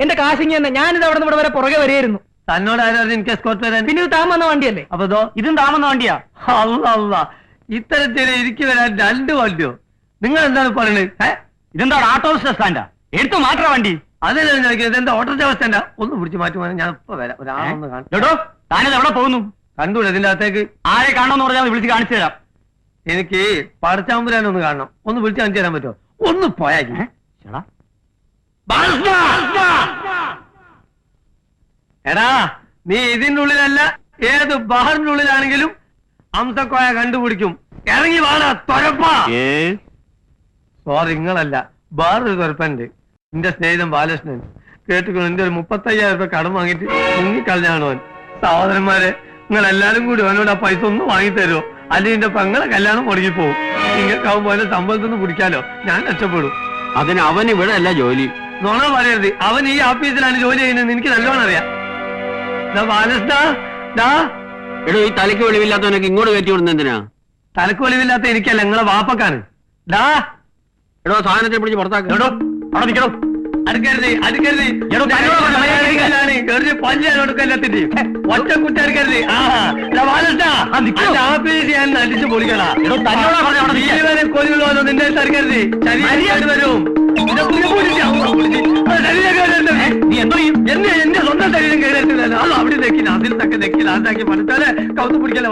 എന്റെ കാശിങ്ങി തന്നെ ഞാനിത് അവിടെ ഇവിടെ വരെ പുറകെ വരെയായിരുന്നു. തന്നോട് ആരായിരുന്നു എനിക്ക് എസ്കോർട്ട് വരാൻ? പിന്നെ ഇത് താൻ വന്ന വണ്ടിയല്ലേ? അപ്പൊ ഇതും താൻ വന്ന വണ്ടിയാ? അല്ല, ഇത്തരത്തിൽ എനിക്ക് വരാൻ 2 വണ്ടിയോ? നിങ്ങൾ എന്താണ് പറയുന്നത്? ഇതെന്താ ഓട്ടോ സ്റ്റാൻഡാ? എടുത്തു മാറ്റാ വണ്ടി. അതല്ലേ ചോദിക്കുന്നത്, എന്താ ഓട്ടോറിക്ഷ സ്റ്റാൻഡാ? ഒന്ന് പിടിച്ച് മാറ്റുവാൻ ഞാൻ ഇപ്പൊ വരാം. ഒരാളൊന്ന് കേട്ടോ, താനിത് എവിടെ പോകുന്നു? കണ്ടൂടെ ഇതിന്റെ അകത്തേക്ക്? ആരെ കാണണമെന്ന് പറഞ്ഞാൽ വിളിച്ച് കാണിച്ചു തരാം. എനിക്ക് പടച്ചാമ്പുരാനൊന്ന് കാണണം. ഒന്ന് വിളിച്ച് കാണിച്ചു തരാൻ പറ്റുമോ? ഒന്ന് പോയാ എടാ, നീ ഇതിന്റെ ഉള്ളിലല്ല, ഏത് ബഹറിന്റെ ഉള്ളിലാണെങ്കിലും അംസക്കോയ കണ്ടുപിടിക്കും. ഇറങ്ങി വാടാ തൊരപ്പാ. സോറി, നിങ്ങളല്ല, വേറൊരു തൊരപ്പനുണ്ട്. എന്റെ സ്നേഹിതൻ ബാലകൃഷ്ണൻ. കേട്ടുകൊണ്ട് എന്റെ ഒരു 35,000 രൂപ കടം വാങ്ങിയിട്ട് മുങ്ങിക്കളഞ്ഞാണ് അവൻ. സഹോദരന്മാരെ, നിങ്ങൾ എല്ലാരും കൂടി അവനോട് ആ പൈസ ഒന്ന് വാങ്ങിത്തരുമോ? അല്ലെങ്കിൽ എന്റെ പെങ്ങളെ കല്യാണം മുടങ്ങിപ്പോവും. നിങ്ങൾക്കാവുമ്പോ അതിന്റെ സമ്പളത്തൊന്ന് പിടിക്കാലോ, ഞാൻ രക്ഷപ്പെടും. അതിന് അവൻ ഇവിടെ അല്ല ജോലി. നുണ പറയരുത്, അവൻ ഈ ഓഫീസിലാണ് ജോലി ചെയ്യുന്നത്. എനിക്ക് നല്ലോണം അറിയാം. എടോ, ഈ തലയ്ക്ക് വെളിവില്ലാത്തവനൊക്കെ ഇങ്ങോട്ട് കയറ്റി വിടുന്ന എന്തിനാ? തലക്ക് വെളിവില്ലാത്ത എനിക്കല്ല, നിങ്ങളെ വാപ്പക്കാണ്. എടോ, സാധനത്തെ പിടിച്ച് പുറത്താക്കോ. അവിടെ നിൽക്കണോ? അടുക്കരുത്, അടുക്കരുത്. പല്ലാനോടുക്കല്ലാത്തിട്ട് ഒറ്റ കുട്ടി അടുക്കരുത്. ആഫീസ് ഞാൻ അടിച്ചു പൊളിക്കണ. കൊല്ലുള്ളവരോ നിന്റെ അടുക്കരുത്. ശരീരം വരും. എന്റെ സ്വന്തം ശരീരം കയറിയിട്ടില്ലല്ലോ. അത് അവിടെ നെക്കില്ല, അതിൽ തക്കെ നെക്കില്ല. അതാക്കി പഠിച്ചാല് കൗത്ത് പിടിക്കല.